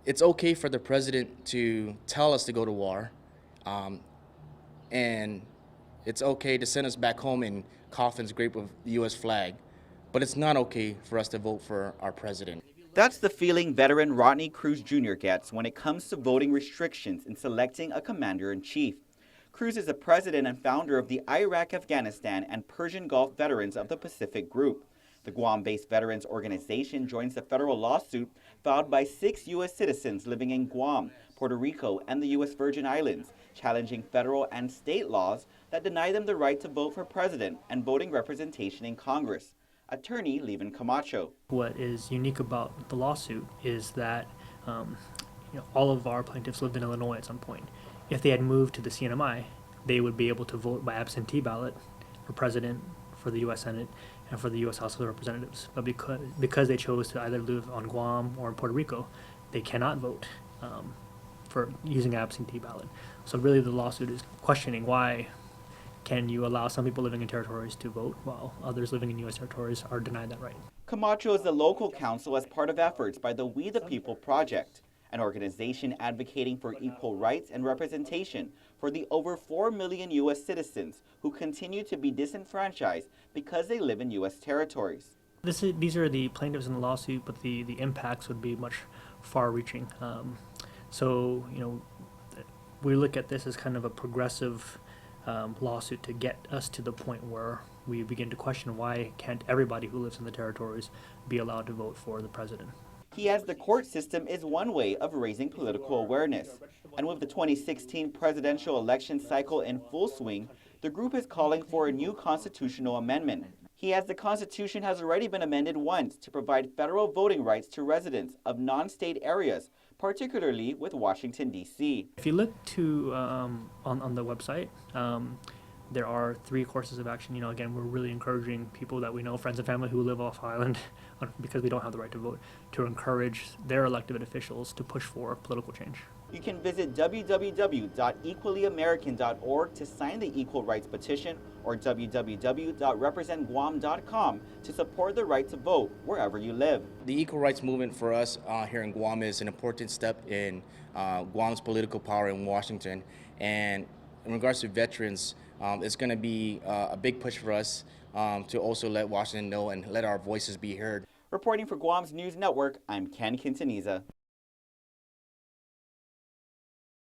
it's okay for the president to tell us to go to war, um, and it's okay to send us back home in coffins draped with the U.S. flag, but it's not okay for us to vote for our president. That's the feeling veteran Rodney Cruz Jr. gets when it comes to voting restrictions in selecting a commander-in-chief. Cruz is the president and founder of the Iraq, Afghanistan, and Persian Gulf Veterans of the Pacific Group. The Guam-based veterans organization joins the federal lawsuit filed by 6 U.S. citizens living in Guam, Puerto Rico, and the U.S. Virgin Islands, challenging federal and state laws that deny them the right to vote for president and voting representation in Congress. Attorney Levin Camacho. What is unique about the lawsuit is that all of our plaintiffs lived in Illinois at some point. If they had moved to the CNMI, they would be able to vote by absentee ballot for president, for the U.S. Senate, and for the U.S. House of Representatives. But because they chose to either live on Guam or in Puerto Rico, they cannot vote for using absentee ballot. So really the lawsuit is questioning why can you allow some people living in territories to vote while others living in U.S. territories are denied that right. Camacho is the local counsel as part of efforts by the We the People Project, an organization advocating for equal rights and representation for the over 4 million U.S. citizens who continue to be disenfranchised because they live in U.S. territories. These are the plaintiffs in the lawsuit, but the impacts would be much far-reaching. We look at this as kind of a progressive lawsuit to get us to the point where we begin to question why can't everybody who lives in the territories be allowed to vote for the president. He adds the court system is one way of raising political awareness. And with the 2016 presidential election cycle in full swing, the group is calling for a new constitutional amendment. He adds the Constitution has already been amended once to provide federal voting rights to residents of non-state areas, particularly with Washington, D.C. If you look to on the website, there are 3 courses of action. Again, we're really encouraging people that we know, friends and family who live off island, because we don't have the right to vote, to encourage their elected officials to push for political change. You can visit www.equallyamerican.org to sign the Equal Rights Petition or www.representguam.com to support the right to vote wherever you live. The equal rights movement for us here in Guam is an important step in Guam's political power in Washington. And in regards to veterans, it's going to be a big push for us to also let Washington know and let our voices be heard. Reporting for Guam's News Network, I'm Ken Quintanilla.